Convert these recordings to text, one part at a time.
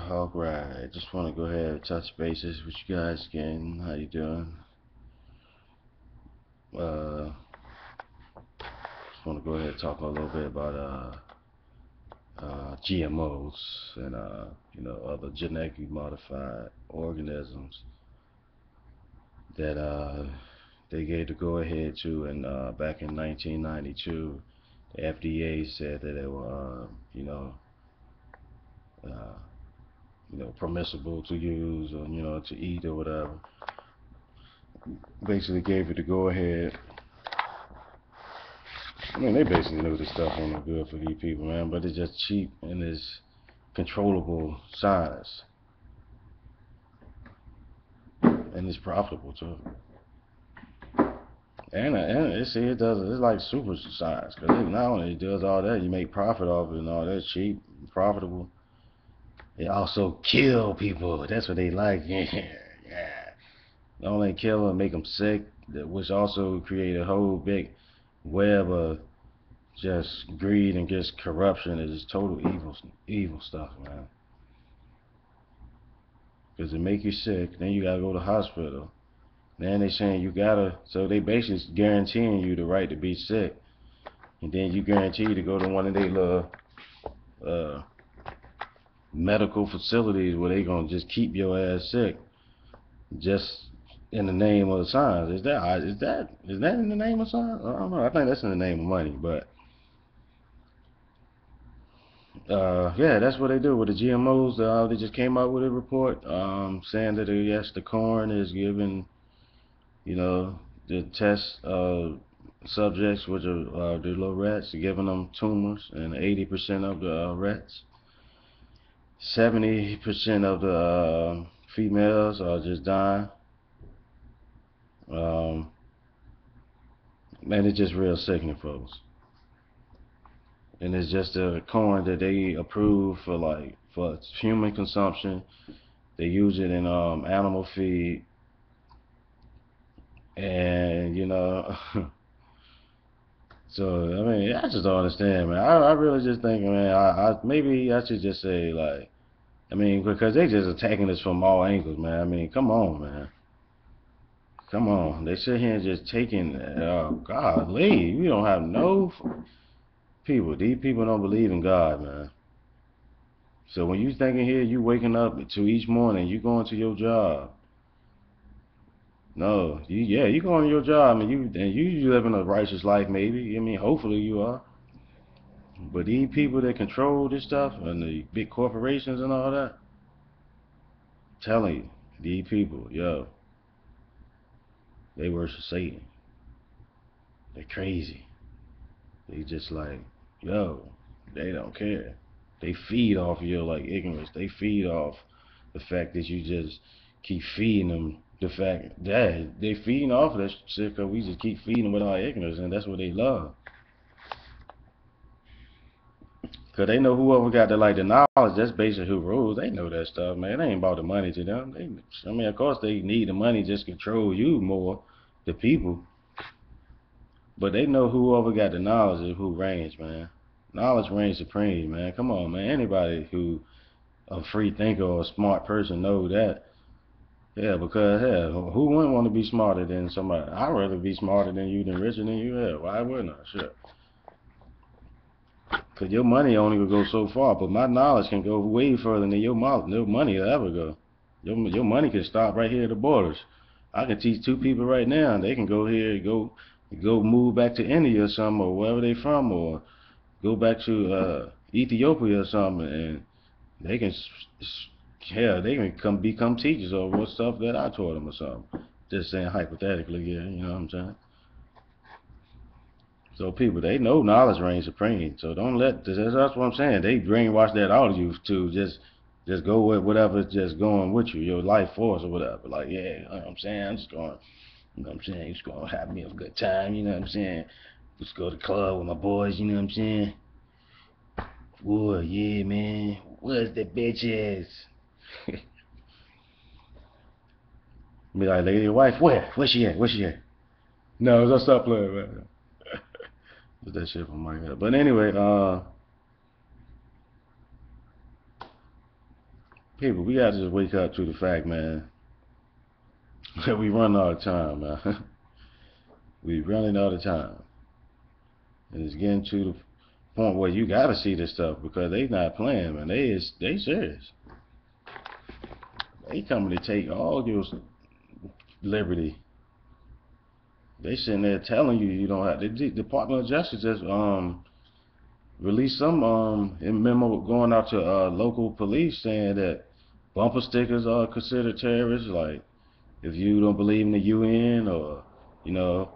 Alright, just want to go ahead and touch bases with you guys again. How you doing? Just want to go ahead and talk a little bit about GMOs and other genetically modified organisms that they gave the go ahead to, and back in 1992, the FDA said that they were permissible to use, or to eat or whatever. Basically gave it the go ahead. I mean, they basically knew this stuff wasn't good for these people, man, but it's just cheap and it's controllable science, and it's profitable too. And it does. It's like super science, because not only it does all that, you make profit off it and all that, cheap, profitable. It also kill people. That's what they like. Yeah, yeah. Not only kill them, make them sick, which also create a whole big web of just greed and just corruption. It's just total evil stuff, man. Because it make you sick, then you gotta go to the hospital. Then they saying you gotta, so they basically guaranteeing you the right to be sick, and then you guarantee to go to one of their little medical facilities where they gonna just keep your ass sick, just in the name of science. Is that in the name of science? I don't know. I think that's in the name of money, but yeah, that's what they do with the GMOs. They just came out with a report saying that yes, the corn is giving, the test subjects, which are the little rats, giving them tumors, and 80% of the rats, 70% of the females are just dying. Man, it's just real sickening, folks. And it's just a corn that they approve for human consumption. They use it in animal feed, and so I mean, I just don't understand, man. I really just think, man, maybe I should just say, like, I mean, because they just attacking us from all angles, man. I mean, come on, man. Come on. They sit here and just taking, golly, we don't have no people. These people don't believe in God, man. So when you thinking here, you waking up to each morning, you going to your job. No, you going to your job, and you living a righteous life, maybe. I mean, hopefully you are. But these people that control this stuff, and the big corporations and all that, I'm telling you, these people, yo, they worship Satan. They're crazy. They just like, yo, they don't care. They feed off of your like ignorance. They feed off the fact that you just keep feeding them the fact that they feeding off of that shit, because we just keep feeding them with our ignorance, and that's what they love. Because they know whoever got the knowledge, that's basically who rules. They know that stuff, man. It ain't about the money to them. I mean, of course they need the money just to control you more, the people. But they know whoever got the knowledge is who reigns, man. Knowledge reigns supreme, man. Come on, man. Anybody who a free thinker or a smart person know that. Yeah, because hell, who wouldn't want to be smarter than somebody? I'd rather be smarter than you than richer than you. Yeah, why wouldn't I? Sure. Cause your money only will go so far, but my knowledge can go way further than your money will ever go. Your money can stop right here at the borders. I can teach two people right now, and they can go here, go move back to India or something, or wherever they from, or go back to Ethiopia or something, and they can, hell, they can become teachers or what stuff that I taught them or something. Just saying hypothetically, yeah, you know what I'm saying? So people, they know knowledge reigns supreme. So don't let, that's what I'm saying. They brainwash that out of you to just go with whatever's just going with you, your life force or whatever. Like, yeah, you know what I'm saying? I'm just going, you know what I'm saying? Just going to have me a good time, you know what I'm saying? Just go to the club with my boys, you know what I'm saying? Whoa, yeah, man. Where's the bitches? Be like, lady, your wife, where? Where's she at? Where's she at? No, just stop playing, man. Put that shit from my head. But anyway, People, we gotta just wake up to the fact, man, that we run all the time, man. We running all the time, and it's getting to the point where you gotta see this stuff because they not playing, man. They serious. They coming to take all your liberty. They sitting there telling you you don't have. The Department of Justice just released some memo going out to local police saying that bumper stickers are considered terrorists. Like if you don't believe in the UN or you know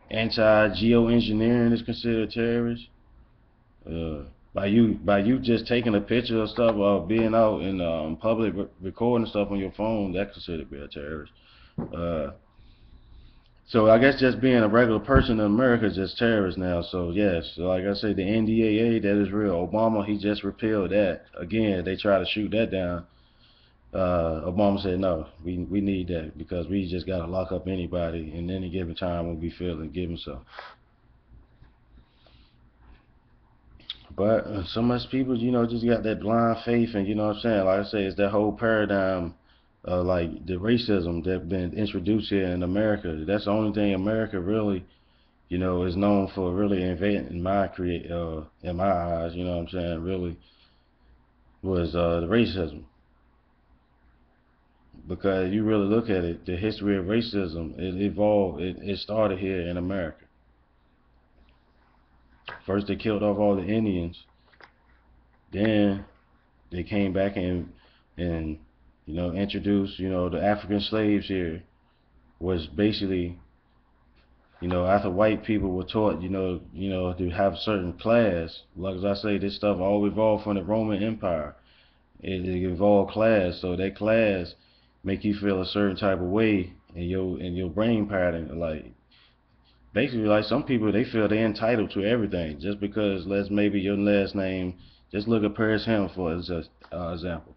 anti-geoengineering is considered terrorist. Uh, by you just taking a picture of stuff or being out in public recording stuff on your phone, that's considered to be a terrorist. Uh, so I guess just being a regular person in America is just terrorist now. So yes, so like I said, the NDAA, that is real. Obama, he just repealed that. Again, they try to shoot that down. Obama said no, we need that because we just gotta lock up anybody in any given time when we feel and give them so. But so much people, just got that blind faith, and you know what I'm saying. Like I say, it's that whole paradigm, like the racism that been introduced here in America. That's the only thing America really, is known for really inventing in my eyes. You know what I'm saying. Really was the racism, because you really look at it, the history of racism, it evolved. It started here in America. First, they killed off all the Indians. Then they came back and introduced the African slaves here was basically after white people were taught to have a certain class. Like as I say, this stuff all evolved from the Roman Empire. It evolved class, so that class make you feel a certain type of way in your brain pattern. Like basically, like some people, they feel they're entitled to everything just because let's maybe your last name. Just look at Paris Hilton for example.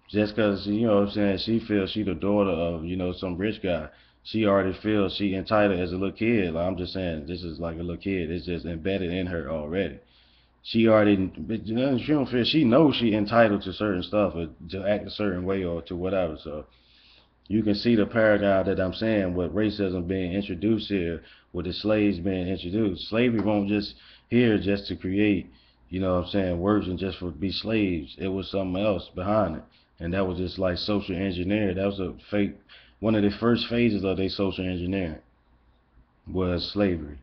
Just because what I'm saying, she feels she the daughter of some rich guy, she already feels she entitled as a little kid. Like I'm just saying, this is like a little kid. It's just embedded in her already. She already, but, she don't feel, she knows she entitled to certain stuff or to act a certain way or to whatever. So you can see the paradigm that I'm saying with racism being introduced here, with the slaves being introduced. Slavery won't just here just to create, what I'm saying, words and just for be slaves. It was something else behind it. And that was just like social engineering. That was a fake, one of the first phases of their social engineering was slavery.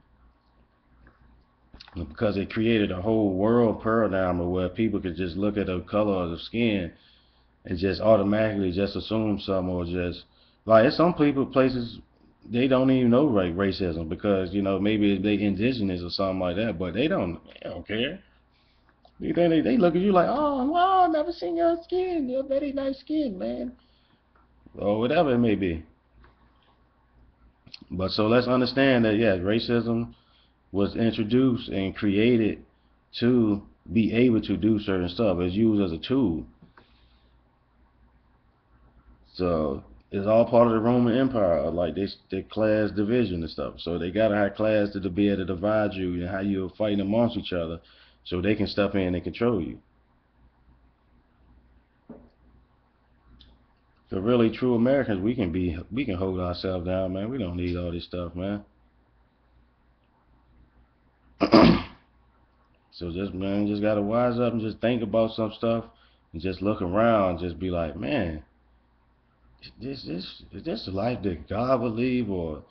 Because it created a whole world paradigm of where people could just look at the color of the skin and just automatically just assume something, or just like some people places they don't even know like racism because maybe they indigenous or something like that, but they don't care. They look at you like, oh wow, I've never seen your skin, you're very nice skin, man, or whatever it may be. But so let's understand that yeah, racism was introduced and created to be able to do certain stuff. It's used as a tool. So it's all part of the Roman Empire, like this the class division and stuff. So they gotta have class to be able to divide you and how you're fighting amongst each other, so they can step in and control you. So really, true Americans, we can hold ourselves down, man. We don't need all this stuff, man. So just man, just gotta wise up and just think about some stuff and just look around, just be like, man, is this the life that God would leave, or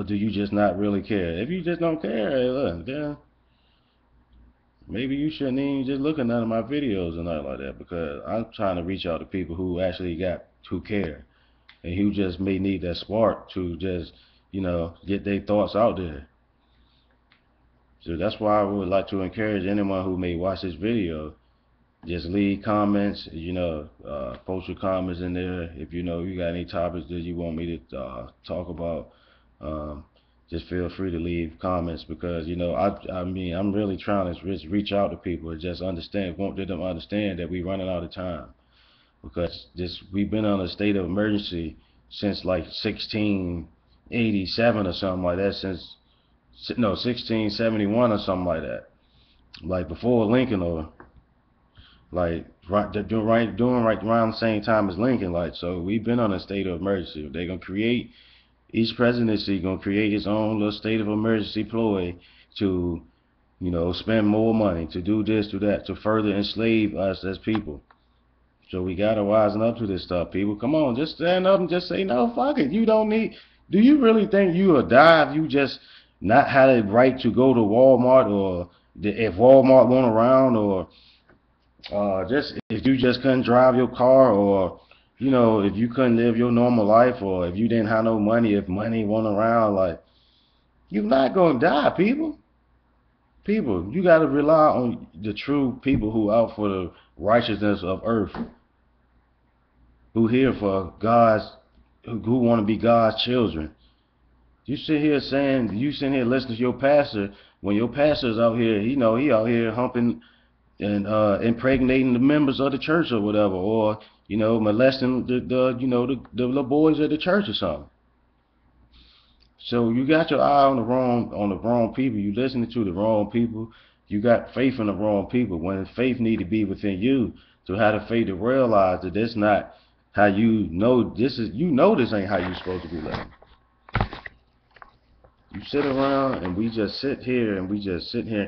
do you just not really care? If you just don't care, hey, look, then maybe you shouldn't even just look at none of my videos and nothing like that, because I'm trying to reach out to people who care and who just may need that spark to just get their thoughts out there. So that's why I would like to encourage anyone who may watch this video, just leave comments, post your comments in there. If you got any topics that you want me to talk about, um, just feel free to leave comments, because I mean I'm really trying to just reach out to people and just want them to understand that we're running out of time, because we've been on a state of emergency since like 1687 or something like that, since no 1671 or something like that, like before Lincoln, or Like doing right around the same time as Lincoln. Like, so we've been on a state of emergency. They're gonna create each presidency gonna create its own little state of emergency ploy to, spend more money, to do this, do that, to further enslave us as people. So we gotta wisen up to this stuff, people. Come on, just stand up and just say no. Fuck it. You don't need. Do you really think you will die if you just not had a right to go to Walmart, or if Walmart went around, or just if you just couldn't drive your car, or if you couldn't live your normal life, or if you didn't have no money, if money went around, like, you're not gonna die, people. People, you gotta rely on the true people who out for the righteousness of earth, who here for God's, who want to be God's children. You sit here listening to your pastor, when your pastor's out here, he out here humping and impregnating the members of the church or whatever, or molesting the little boys at the church or something. So you got your eye on the wrong people. You listening to the wrong people. You got faith in the wrong people. When faith need to be within you, to have the faith to realize that this not how this ain't how you supposed to be living. You sit around and we just sit here and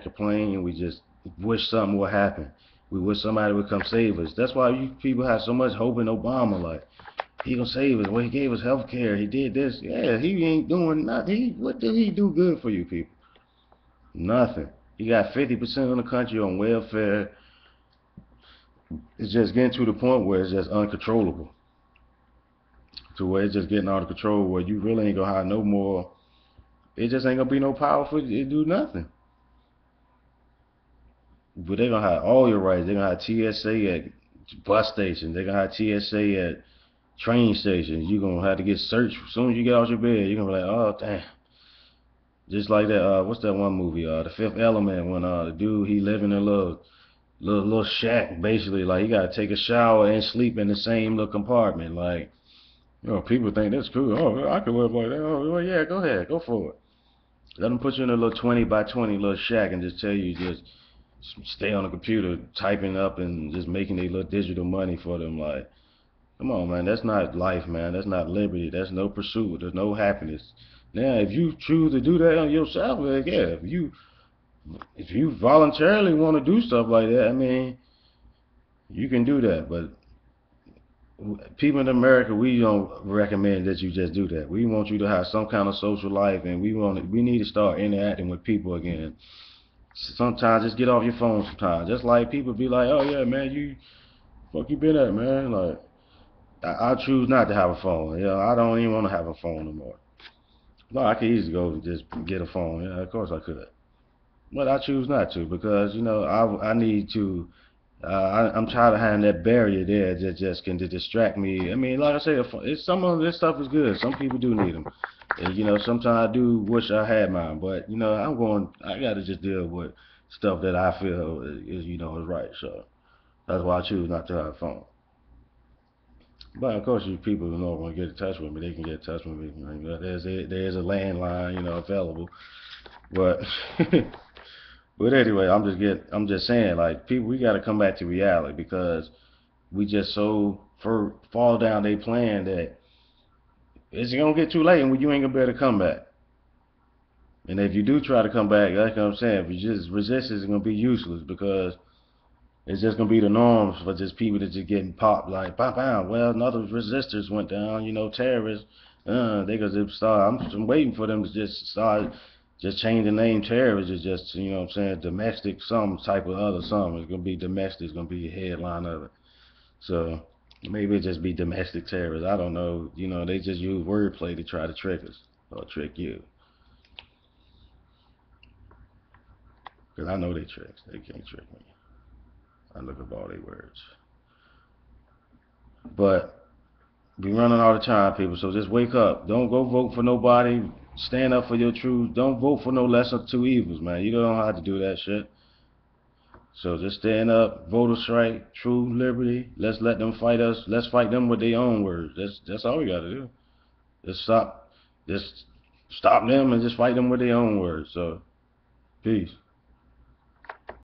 complain, and we just wish something would happen. We wish somebody would come save us. That's why you people have so much hope in Obama. Like, he gonna save us. Well, he gave us health care. He did this. Yeah, he ain't doing nothing. What did he do good for you people? Nothing. He got 50% of the country on welfare. It's just getting to the point where it's just uncontrollable. To where it's just getting out of control, where you really ain't gonna have no more. It just ain't gonna be no power for you to do nothing. But they're gonna have all your rights. They're gonna have TSA at bus stations. They're gonna have TSA at train stations. You're gonna have to get searched as soon as you get out your bed. You're gonna be like, oh damn. Just like that, what's that one movie? The Fifth Element, when the dude, he live in a little shack, basically. Like, he gotta take a shower and sleep in the same little compartment. Like, people think that's cool. Oh, I could live like that. Oh, well, yeah, go ahead, go for it. Let them put you in a little 20 by 20 little shack and just tell you just stay on the computer typing up and just making a little digital money for them. Like, come on, man, that's not life, man. That's not liberty. That's no pursuit. There's no happiness. Now, if you choose to do that on yourself, like, yeah, if you voluntarily want to do stuff like that, I mean, you can do that. But people in America, we don't recommend that you just do that. We want you to have some kind of social life, and we need to start interacting with people again. Sometimes just get off your phone. Sometimes, just like people be like, oh yeah, man, you been at, man? Like, I choose not to have a phone. I don't even want to have a phone no more. No, I could easily go and just get a phone. Yeah, of course I could. But I choose not to, because I need to. I'm tired of having that barrier there that just can distract me. I mean, like I say, some of this stuff is good. Some people do need them. And, sometimes I do wish I had mine. But I got to just deal with stuff that I feel is right. So that's why I choose not to have a phone. But of course, you people who know want to get in touch with me, they can get in touch with me. There's a landline, available. But but anyway, I'm just saying, like, people, we got to come back to reality, because we just so fall down they plan that it's gonna get too late and you ain't gonna be able to come back. And if you do try to come back, like I'm saying, if you just resist, it's gonna be useless, because it's just gonna be the norm for just people that just getting popped, like, bam, bam. Well, another resistors went down. Terrorists. They gonna just start. I'm waiting for them to just start, just change the name terrorists. It's just, what I'm saying, domestic, some type of other something. It's gonna be domestic. It's gonna be the headline of it. So maybe it just be domestic terrorists. I don't know. They just use wordplay to try to trick us or trick you. Because I know they tricks. They can't trick me. I look up all their words. But be running all the time, people. So just wake up. Don't go vote for nobody. Stand up for your truth. Don't vote for no lesser of two evils, man. You don't have to do that shit. So just stand up, vote a strike, true liberty. Let's let them fight us. Let's fight them with their own words. That's all we gotta do. Just stop them and just fight them with their own words. So peace.